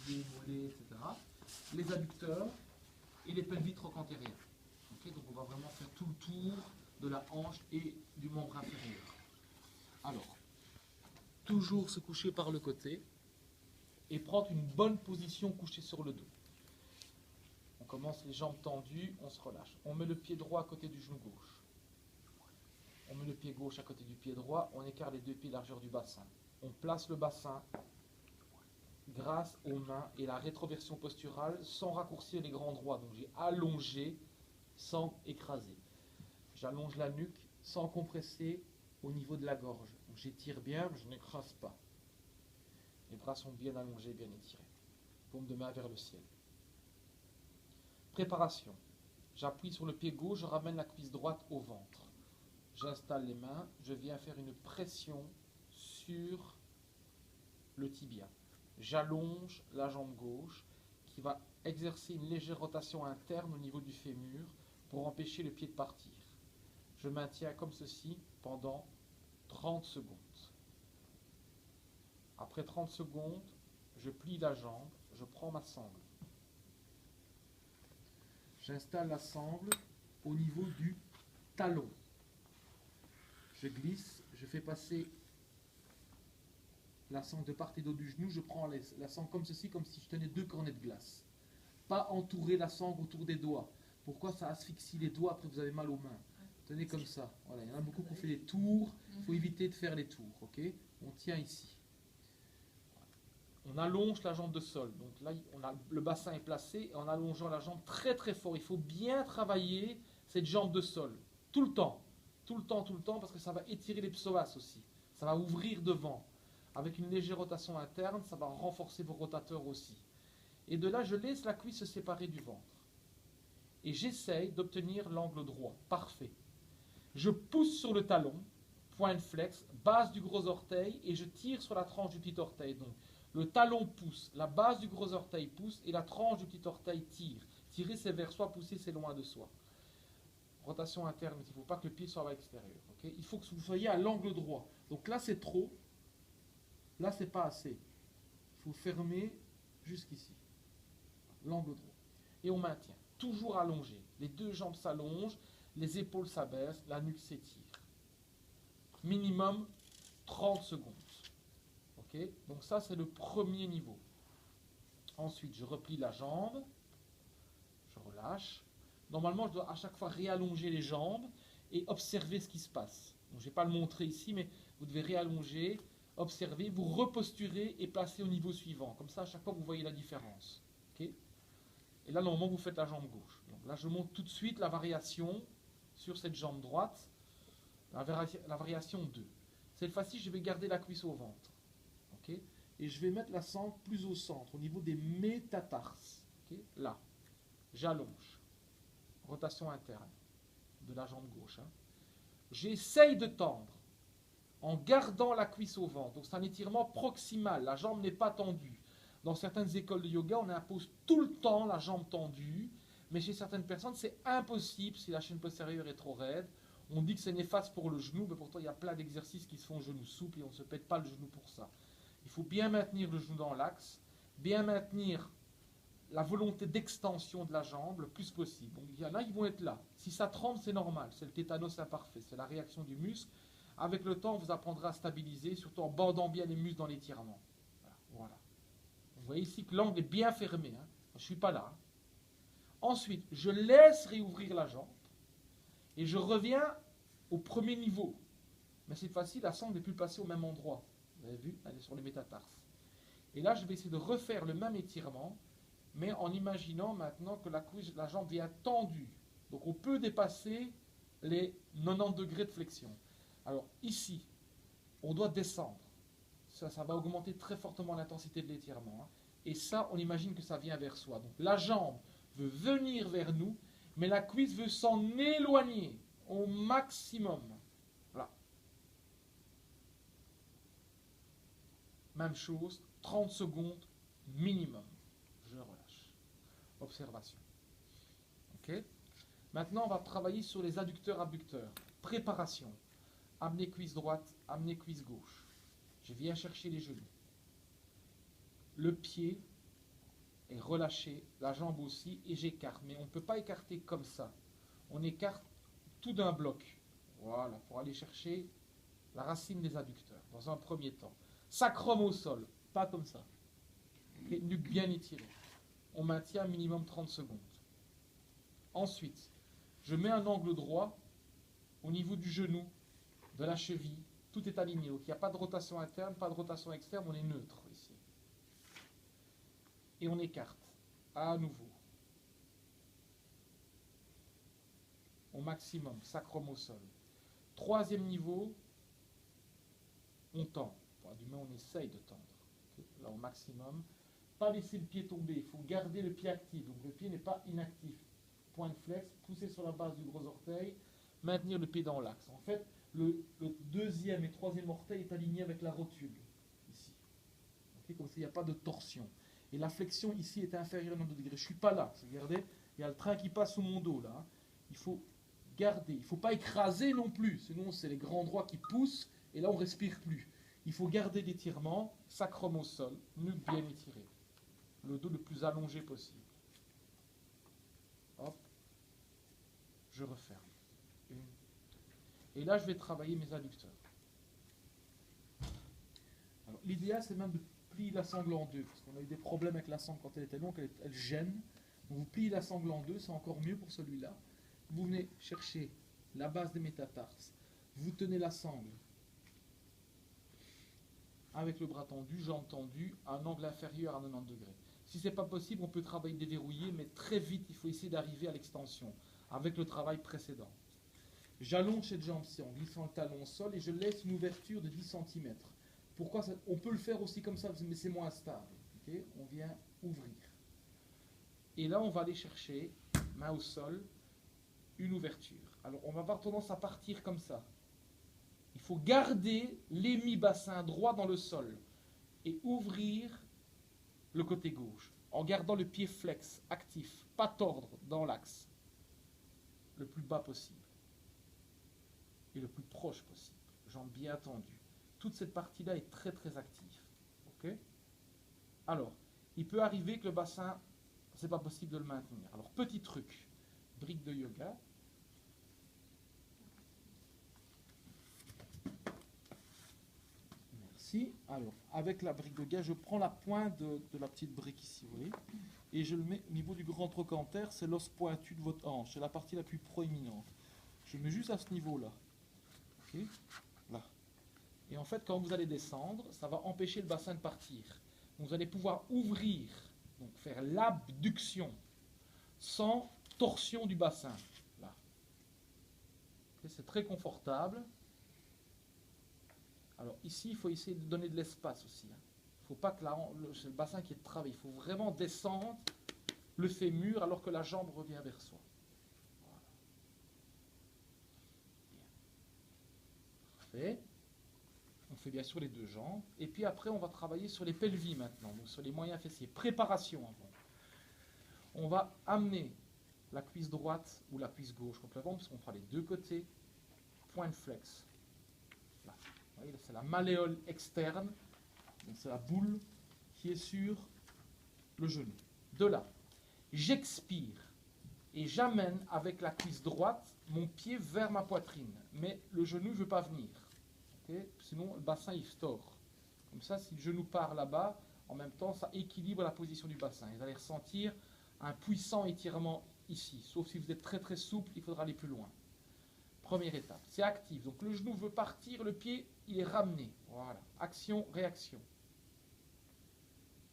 fessiers, mollets, etc. Les adducteurs et les pelvis trochanteriens. Okay, donc on va vraiment faire tout le tour de la hanche et du membre inférieur. Alors, toujours se coucher par le côté et prendre une bonne position couchée sur le dos. On commence les jambes tendues, on se relâche. On met le pied droit à côté du genou gauche. On met le pied gauche à côté du pied droit, on écarte les deux pieds largeur du bassin. On place le bassin grâce aux mains et la rétroversion posturale sans raccourcir les grands droits. Donc j'ai allongé sans écraser. J'allonge la nuque sans compresser au niveau de la gorge. Donc j'étire bien, mais je n'écrase pas. Les bras sont bien allongés, bien étirés. Paume de main vers le ciel. Préparation. J'appuie sur le pied gauche, je ramène la cuisse droite au ventre. J'installe les mains, je viens faire une pression sur le tibia. J'allonge la jambe gauche qui va exercer une légère rotation interne au niveau du fémur pour empêcher le pied de partir. Je maintiens comme ceci pendant 30 secondes. Après 30 secondes, je plie la jambe, je prends ma sangle. J'installe la sangle au niveau du talon. Je glisse, je fais passer la sangle de part et d'autre du genou, je prends la sangle comme ceci, comme si je tenais deux cornets de glace. Pas entourer la sangle autour des doigts. Pourquoi ça asphyxie les doigts, après vous avez mal aux mains. Tenez comme ça. Voilà, il y en a beaucoup qui ont fait des tours, il faut éviter de faire les tours. Okay, on tient ici. On allonge la jambe de sol. Donc là, le bassin est placé en allongeant la jambe très très fort. Il faut bien travailler cette jambe de sol. Tout le temps. Tout le temps, tout le temps, parce que ça va étirer les psoas aussi. Ça va ouvrir devant. Avec une légère rotation interne, ça va renforcer vos rotateurs aussi. Et de là, je laisse la cuisse se séparer du ventre. Et j'essaye d'obtenir l'angle droit. Parfait. Je pousse sur le talon, point de flex, base du gros orteil, et je tire sur la tranche du petit orteil. Donc, le talon pousse, la base du gros orteil pousse, et la tranche du petit orteil tire. Tirer, c'est vers soi, pousser, c'est loin de soi. Rotation interne, il ne faut pas que le pied soit à l'extérieur. Okay, il faut que vous soyez à l'angle droit. Donc là, c'est trop. Là, c'est pas assez. Il faut fermer jusqu'ici. L'angle droit. Et on maintient. Toujours allongé. Les deux jambes s'allongent, les épaules s'abaissent, la nuque s'étire. Minimum 30 secondes. Okay, donc ça, c'est le premier niveau. Ensuite, je replie la jambe. Je relâche. Normalement, je dois à chaque fois réallonger les jambes et observer ce qui se passe. Donc, je ne vais pas le montrer ici, mais vous devez réallonger, observer, vous reposturer et placer au niveau suivant. Comme ça, à chaque fois, vous voyez la différence. Okay, et là, normalement, vous faites la jambe gauche. Donc là, je montre tout de suite la variation sur cette jambe droite. La variation 2. Cette fois-ci, je vais garder la cuisse au ventre. Okay, et je vais mettre la sangle plus au centre, au niveau des métatarses. Okay, là, j'allonge. Rotation interne de la jambe gauche. Hein. J'essaye de tendre en gardant la cuisse au ventre. Donc c'est un étirement proximal. La jambe n'est pas tendue. Dans certaines écoles de yoga, on impose tout le temps la jambe tendue. Mais chez certaines personnes, c'est impossible si la chaîne postérieure est trop raide. On dit que c'est néfaste pour le genou, mais pourtant il y a plein d'exercices qui se font genou souple et on ne se pète pas le genou pour ça. Il faut bien maintenir le genou dans l'axe, bien maintenir la volonté d'extension de la jambe le plus possible. Donc, il y en a qui vont être là. Si ça tremble, c'est normal. C'est le tétanos imparfait. C'est la réaction du muscle. Avec le temps, vous apprendrez à stabiliser, surtout en bandant bien les muscles dans l'étirement. Voilà. Vous voyez ici que l'angle est bien fermé. Hein. Je ne suis pas là. Hein. Ensuite, je laisse réouvrir la jambe et je reviens au premier niveau. Mais cette fois-ci, la sangle n'est plus placée au même endroit. Vous avez vu, elle est sur les métatarses. Et là, je vais essayer de refaire le même étirement, mais en imaginant maintenant que la jambe vient tendue. Donc on peut dépasser les 90 degrés de flexion. Alors ici, on doit descendre. Ça va augmenter très fortement l'intensité de l'étirement. Hein. Et ça, on imagine que ça vient vers soi. Donc la jambe veut venir vers nous, mais la cuisse veut s'en éloigner au maximum. Voilà. Même chose, 30 secondes minimum. Je relâche. Observation. Ok. Maintenant, on va travailler sur les adducteurs-abducteurs. Préparation. Amener cuisse droite, amener cuisse gauche. Je viens chercher les genoux. Le pied et relâcher, la jambe aussi, et j'écarte. Mais on ne peut pas écarter comme ça. On écarte tout d'un bloc. Voilà, pour aller chercher la racine des adducteurs, dans un premier temps. Sacrum au sol, pas comme ça. Okay, nuque bien étirée. On maintient minimum 30 secondes. Ensuite, je mets un angle droit au niveau du genou, de la cheville. Tout est aligné. Donc, il n'y a pas de rotation interne, pas de rotation externe, on est neutre ici. Et on écarte à nouveau. Au maximum, sacrum au sol. Troisième niveau, on tend. Enfin, du moins, on essaye de tendre. Okay, là, au maximum. Pas laisser le pied tomber, il faut garder le pied actif. Donc le pied n'est pas inactif. Point de flex, pousser sur la base du gros orteil, maintenir le pied dans l'axe. En fait, le deuxième et troisième orteil est aligné avec la rotule, ici. Okay, comme ça, il n'y a pas de torsion. Et la flexion ici est inférieure à 90 degrés. Je ne suis pas là. Regardez, il y a le train qui passe sous mon dos là. Il faut garder. Il ne faut pas écraser non plus. Sinon, c'est les grands droits qui poussent et là, on ne respire plus. Il faut garder l'étirement, sacrum au sol, nuque bien étirée. Le dos le plus allongé possible. Hop. Je referme. Et là, je vais travailler mes adducteurs. L'idéal, c'est même de plier la sangle en deux, parce qu'on a eu des problèmes avec la sangle quand elle était longue, elle gêne. Donc vous pliez la sangle en deux, c'est encore mieux pour celui-là. Vous venez chercher la base des métatarses. Vous tenez la sangle avec le bras tendu, jambes tendues, à un angle inférieur à 90 degrés. Si ce n'est pas possible, on peut travailler déverrouillé, mais très vite, il faut essayer d'arriver à l'extension, avec le travail précédent. J'allonge cette jambe-ci en glissant le talon au sol et je laisse une ouverture de 10 cm. Pourquoi ça, on peut le faire aussi comme ça, mais c'est moins stable. Okay, on vient ouvrir. Et là, on va aller chercher, main au sol, une ouverture. Alors, on va avoir tendance à partir comme ça. Il faut garder l'hémi-bassin droit dans le sol et ouvrir le côté gauche en gardant le pied flex, actif, pas tordre dans l'axe, le plus bas possible et le plus proche possible, jambes bien tendues. Toute cette partie-là est très très active. Okay, alors, il peut arriver que le bassin, c'est pas possible de le maintenir. Alors, petit truc, brique de yoga. Alors, avec la brique de yoga, je prends la pointe de la petite brique ici, vous voyez, et je le mets au niveau du grand trochanter, c'est l'os pointu de votre hanche, c'est la partie la plus proéminente. Je le mets juste à ce niveau-là. Okay, là. Et en fait, quand vous allez descendre, ça va empêcher le bassin de partir. Donc, vous allez pouvoir ouvrir, donc faire l'abduction, sans torsion du bassin. Là. Okay, c'est très confortable. Alors ici, il faut essayer de donner de l'espace aussi. Il ne faut pas que c'est le bassin qui est de travail. Il faut vraiment descendre le fémur alors que la jambe revient vers soi. Voilà. Bien. Parfait. On fait bien sûr les deux jambes. Et puis après, on va travailler sur les pelvis maintenant, donc sur les moyens fessiers. Préparation avant. On va amener la cuisse droite ou la cuisse gauche contre le ventre, parce qu'on fera les deux côtés. Point de flex. Là. C'est la malléole externe, c'est la boule qui est sur le genou. De là, j'expire et j'amène avec la cuisse droite mon pied vers ma poitrine. Mais le genou ne veut pas venir. Okay, sinon, le bassin il se tord. Comme ça, si le genou part là-bas, en même temps, ça équilibre la position du bassin. Vous allez ressentir un puissant étirement ici. Sauf si vous êtes très très souple, il faudra aller plus loin. Première étape, c'est actif. Donc le genou veut partir, le pied, il est ramené. Voilà, action, réaction.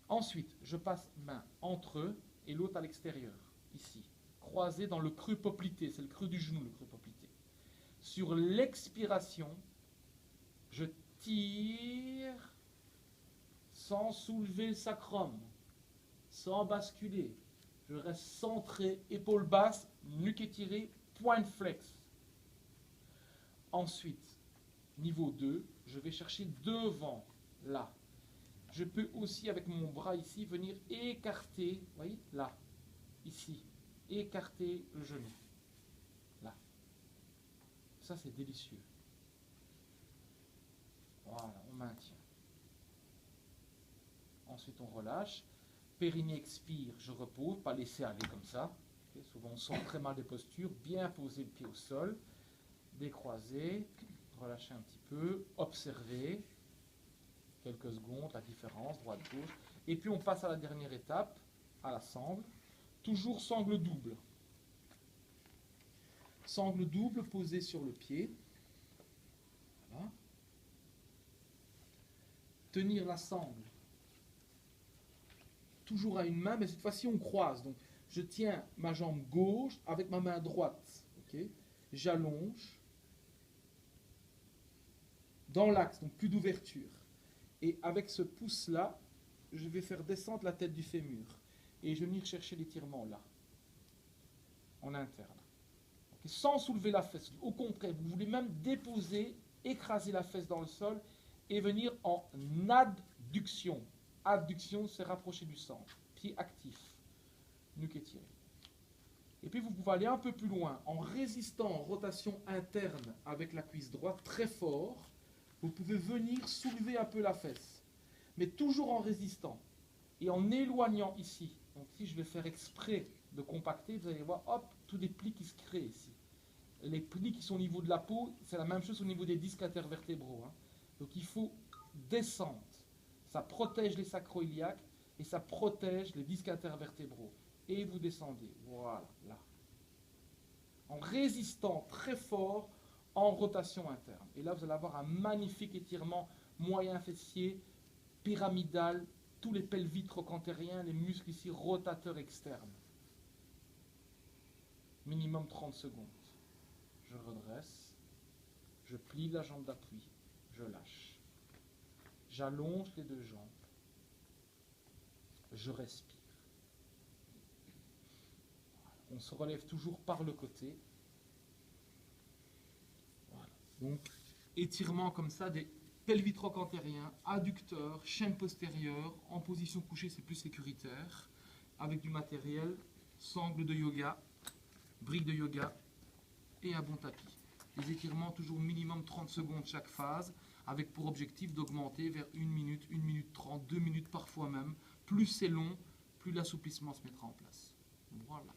Ensuite, je passe main entre eux et l'autre à l'extérieur, ici. Croisé dans le creux poplité, c'est le creux du genou, le creux poplité. Sur l'expiration, je tire sans soulever le sacrum, sans basculer. Je reste centré, épaule basse, nuque étirée, point de flex. Ensuite, niveau 2, je vais chercher devant, là. Je peux aussi, avec mon bras ici, venir écarter, vous voyez, là, ici, écarter le genou, là. Ça, c'est délicieux. Voilà, on maintient. Ensuite, on relâche. Périnée expire, je repose, pas laisser aller comme ça. Okay, souvent on sent très mal des postures. Bien poser le pied au sol, décroiser, relâcher un petit peu, observer quelques secondes la différence, droite-gauche. Et puis on passe à la dernière étape, à la sangle. Toujours sangle double. Sangle double posée sur le pied. Voilà. Tenir la sangle toujours à une main, mais cette fois-ci on croise. Donc je tiens ma jambe gauche avec ma main droite. Okay, j'allonge dans l'axe, donc plus d'ouverture. Et avec ce pouce-là, je vais faire descendre la tête du fémur. Et je vais venir chercher l'étirement là, en interne. Okay, sans soulever la fesse. Au contraire, vous voulez même déposer, écraser la fesse dans le sol et venir en adduction. Adduction, c'est rapprocher du centre. Pied actif. Nuque étirée. Et puis vous pouvez aller un peu plus loin en résistant en rotation interne avec la cuisse droite très fort. Vous pouvez venir soulever un peu la fesse, mais toujours en résistant et en éloignant ici. Donc si je vais faire exprès de compacter, vous allez voir, hop, tous des plis qui se créent ici. Les plis qui sont au niveau de la peau, c'est la même chose au niveau des disques intervertébraux. Hein. Donc il faut descendre. Ça protège les sacro-iliaques et ça protège les disques intervertébraux. Et vous descendez, voilà, là. En résistant très fort en rotation interne. Et là, vous allez avoir un magnifique étirement moyen fessier, pyramidal, tous les pelvis trochanteriens, les muscles ici rotateurs externes. Minimum 30 secondes. Je redresse, je plie la jambe d'appui, je lâche. J'allonge les deux jambes. Je respire. On se relève toujours par le côté. Voilà. Donc, étirement comme ça des pelvis trochanteriens, adducteurs, chaîne postérieure. En position couchée, c'est plus sécuritaire. Avec du matériel, sangle de yoga, brique de yoga et un bon tapis. Les étirements toujours minimum 30 secondes chaque phase, avec pour objectif d'augmenter vers 1 minute 30, 2 minutes parfois même. Plus c'est long, plus l'assouplissement se mettra en place. Voilà.